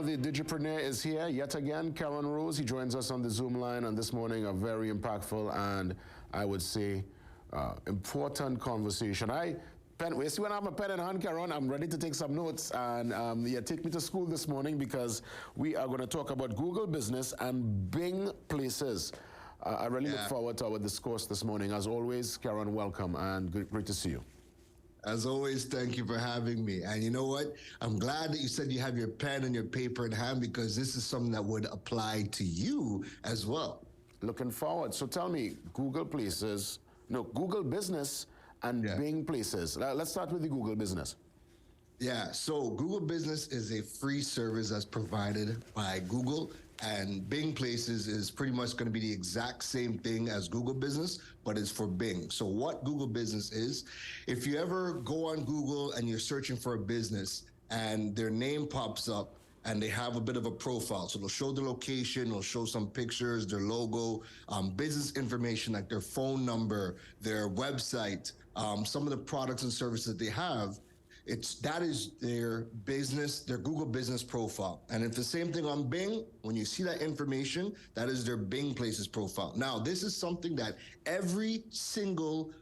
the Digipreneur is here yet again. Keron, he joins us on the Zoom line, and this morning a very impactful and I would say important conversation. You see when I have a pen in hand, Keron, I'm ready to take some notes, and yeah, take me to school this morning because we are going to talk about Google Business and Bing Places. I really look forward to our discourse this morning. As always, Keron, welcome and great to see you. As always, thank you for having me. And you know what? I'm glad that you said you have your pen and your paper in hand because this is something that would apply to you as well. Looking forward. So tell me, Google Business and Bing Places. Let's start with the Google Business. Yeah, so Google Business is a free service that's provided by Google, and Bing Places is pretty much going to be the exact same thing as Google Business, but it's for Bing. So what Google Business is, if you ever go on Google and you're searching for a business and their name pops up and they have a bit of a profile, so they'll show the location, they'll show some pictures, their logo, business information like their phone number, their website, some of the products and services that they have. That is their business, their Google Business profile. And it's the same thing on Bing. When you see that information, that is their Bing Places profile. Now, this is something that every single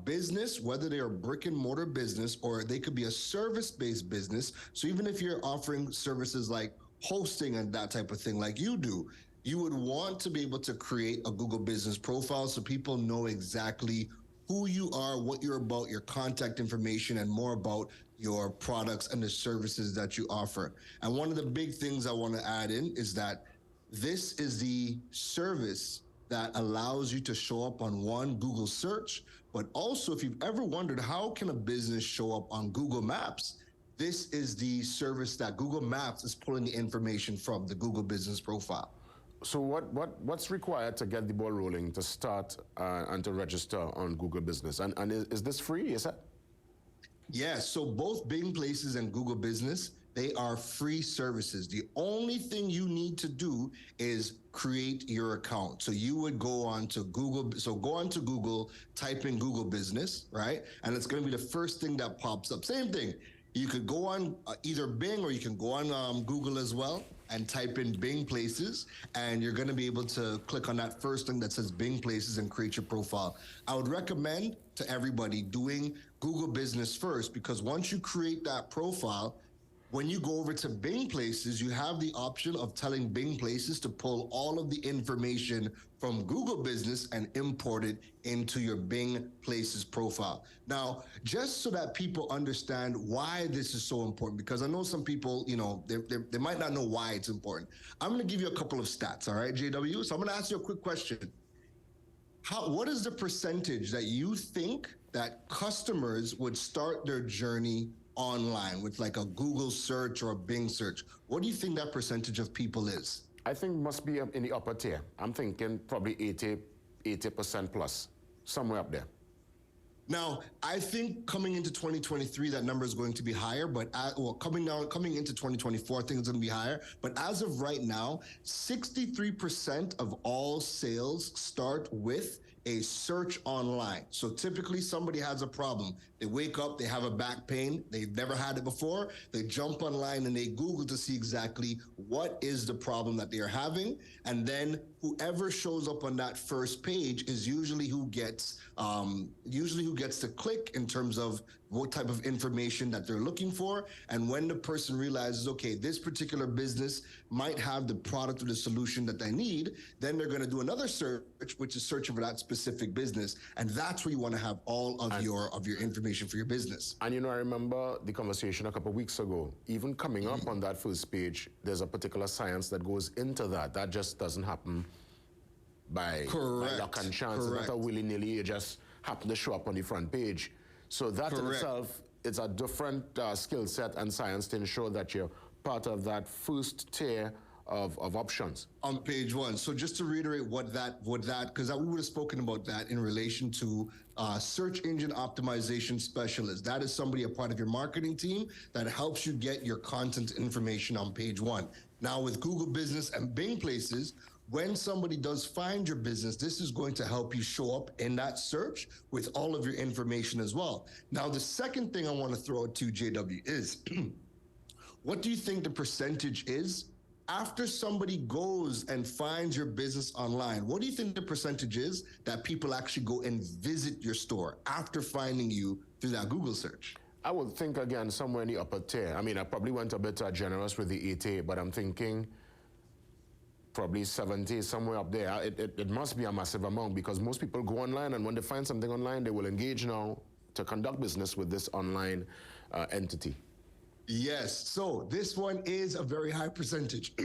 business, whether they're a brick and mortar business or they could be a service-based business. So even if you're offering services like hosting and that type of thing like you do, you would want to be able to create a Google Business profile so people know exactly who you are, what you're about, your contact information, and more about your products and the services that you offer. And one of the big things I want to add in is that this is the service that allows you to show up on one, Google search, but also if you've ever wondered how can a business show up on Google Maps, this is the service that Google Maps is pulling the information from, the Google Business profile. So what's required to get the ball rolling, to start and to register on Google Business? And is this free, is that? Yes, so both Bing Places and Google Business, they are free services. The only thing you need to do is create your account. So you would go on to Google, type in Google Business, right? And it's gonna be the first thing that pops up. Same thing. You could go on either Bing or you can go on Google as well and type in Bing Places, and you're going to be able to click on that first thing that says Bing Places and create your profile. I would recommend to everybody doing Google Business first, because once you create that profile, when you go over to Bing Places, you have the option of telling Bing Places to pull all of the information from Google Business and import it into your Bing Places profile. Now, just so that people understand why this is so important, because I know some people, you know, they might not know why it's important. I'm going to give you a couple of stats, all right, JW? So I'm going to ask you a quick question. What is the percentage that you think that customers would start their journey online with like a Google search or a Bing search? What do you think that percentage of people is? I think must be in the upper tier. I'm thinking probably 80% plus, somewhere up there. Now, I think coming into 2023, that number is going to be higher, but coming into 2024, I think it's going to be higher. But as of right now, 63% of all sales start with a search online. So typically somebody has a problem. They wake up, they have a back pain, they've never had it before, they jump online and they Google to see exactly what is the problem that they're having. And then whoever shows up on that first page is usually who gets to click in terms of what type of information that they're looking for. And when the person realizes, okay, this particular business might have the product or the solution that they need, then they're going to do another search, which is searching for that specific business. And that's where you want to have all of your information for your business. And you know, I remember the conversation a couple of weeks ago, even coming up on that first page, there's a particular science that goes into that. That just doesn't happen by luck and chance. It's not a willy-nilly, you just happen to show up on the front page. So that in itself is a different skill set and science to ensure that you're part of that first tier of options. On page one. So just to reiterate because we would have spoken about that in relation to search engine optimization specialist. That is somebody, a part of your marketing team that helps you get your content information on page one. Now with Google Business and Bing Places, when somebody does find your business, this is going to help you show up in that search with all of your information as well. Now, the second thing I want to throw out to JW is What do you think the percentage is? After somebody goes and finds your business online, what do you think the percentage is that people actually go and visit your store after finding you through that Google search? I would think again somewhere in the upper tier. I mean, I probably went a bit generous with the 80, but I'm thinking probably 70, somewhere up there. It must be a massive amount because most people go online, and when they find something online, they will engage now to conduct business with this online entity. Yes. So this one is a very high percentage.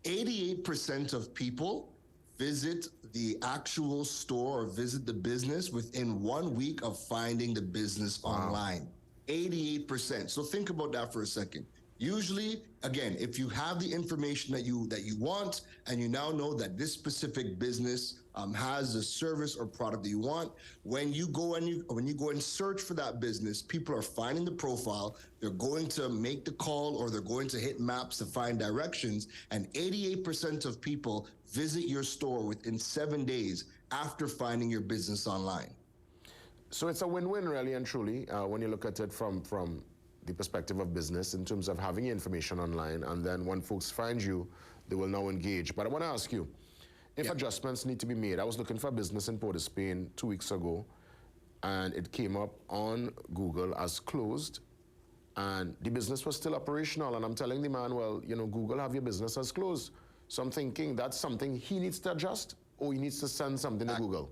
88% of people visit the actual store or visit the business within 1 week of finding the business online. 88%. So think about that for a second. Usually, again, if you have the information that you want, and you now know that this specific business has a service or product that you want, when you go and search for that business, people are finding the profile. They're going to make the call, or they're going to hit maps to find directions. And 88% of people visit your store within 7 days after finding your business online. So it's a win-win, really and truly, when you look at it from the perspective of business in terms of having information online, and then when folks find you, they will now engage. But I want to ask you, if adjustments need to be made. I was looking for a business in Port of Spain 2 weeks ago, and it came up on Google as closed, and the business was still operational. And I'm telling the man, well, you know, Google have your business as closed. So I'm thinking that's something he needs to adjust, or he needs to send something to Google.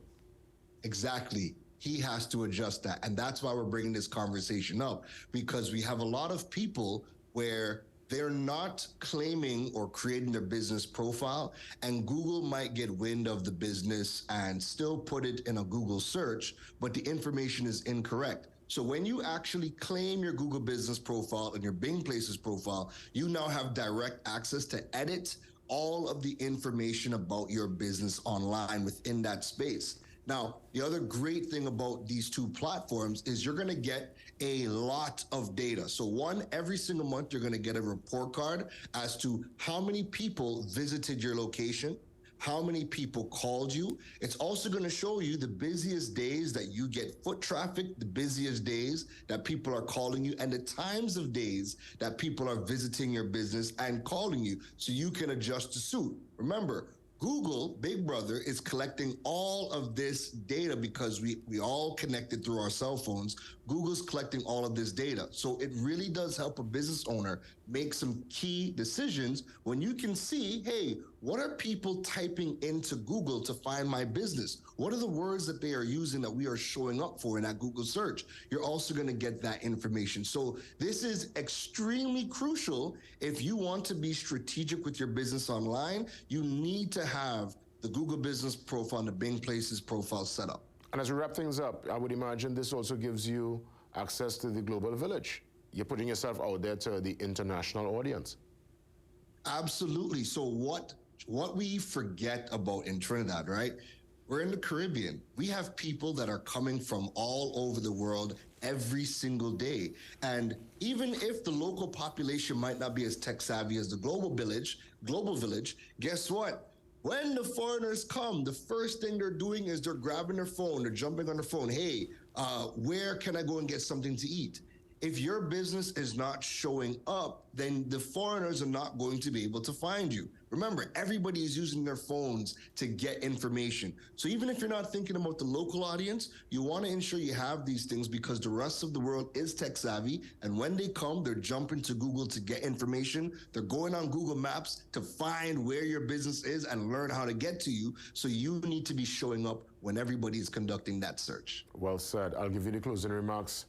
Exactly. He has to adjust that. And that's why we're bringing this conversation up, because we have a lot of people where they're not claiming or creating their business profile, and Google might get wind of the business and still put it in a Google search, but the information is incorrect. So when you actually claim your Google business profile and your Bing Places profile, you now have direct access to edit all of the information about your business online within that space. Now, the other great thing about these two platforms is you're going to get a lot of data. So one, every single month, you're going to get a report card as to how many people visited your location, how many people called you. It's also going to show you the busiest days that you get foot traffic, the busiest days that people are calling you, and the times of days that people are visiting your business and calling you, so you can adjust to suit. Remember, Google, Big Brother, is collecting all of this data because we all connected through our cell phones. Google's collecting all of this data. So it really does help a business owner make some key decisions when you can see, hey, what are people typing into Google to find my business? What are the words that they are using that we are showing up for in that Google search? You're also going to get that information. So this is extremely crucial. If you want to be strategic with your business online, you need to have the Google business profile and the Bing Places profile set up. And as we wrap things up, I would imagine this also gives you access to the global village. You're putting yourself out there to the international audience. Absolutely. So what we forget about in Trinidad, right? We're in the Caribbean. We have people that are coming from all over the world every single day. And even if the local population might not be as tech savvy as the global village, guess what? When the foreigners come, the first thing they're doing is they're grabbing their phone, they're jumping on their phone. Hey, where can I go and get something to eat? If your business is not showing up, then the foreigners are not going to be able to find you. Remember, everybody is using their phones to get information. So even if you're not thinking about the local audience, you want to ensure you have these things, because the rest of the world is tech savvy. And when they come, they're jumping to Google to get information. They're going on Google Maps to find where your business is and learn how to get to you. So you need to be showing up when everybody is conducting that search. Well said. I'll give you the closing remarks,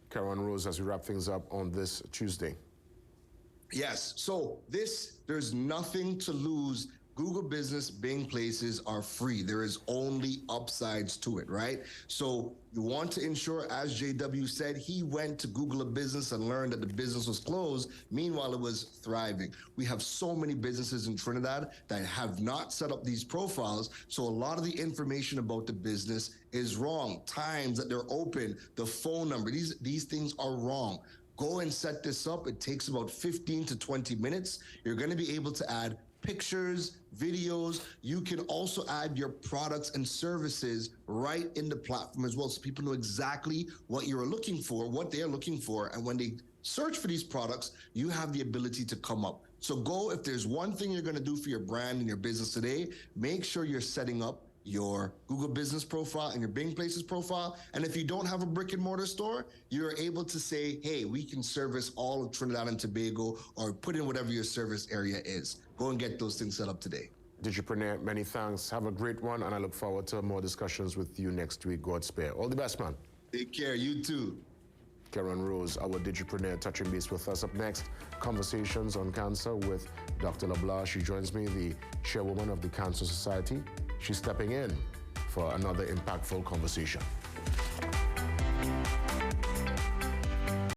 Keron Rose, as we wrap things up on this Tuesday. Yes. So there's nothing to lose. Google Business, Bing Places are free. There is only upsides to it, right? So you want to ensure, as JW said, he went to Google a business and learned that the business was closed. Meanwhile, it was thriving. We have so many businesses in Trinidad that have not set up these profiles. So a lot of the information about the business is wrong. Times that they're open, the phone number, these things are wrong. Go and set this up. It takes about 15 to 20 minutes. You're going to be able to add pictures, videos. You can also add your products and services right in the platform as well, so people know exactly what you're looking for, what they're looking for, and when they search for these products, you have the ability to come up. So go, if there's one thing you're going to do for your brand and your business today, make sure you're setting up your Google Business profile and your Bing Places profile. And if you don't have a brick and mortar store, you're able to say, hey, we can service all of Trinidad and Tobago, or put in whatever your service area is. Go and get those things set up today. Digipreneur, many thanks. Have a great one, and I look forward to more discussions with you next week. God spare. All the best, man. Take care. You too. Keron Rose, our Digipreneur, touching base with us. Up next, conversations on cancer with Dr. LeBlanc. She joins me, the chairwoman of the Cancer Society. She's stepping in for another impactful conversation.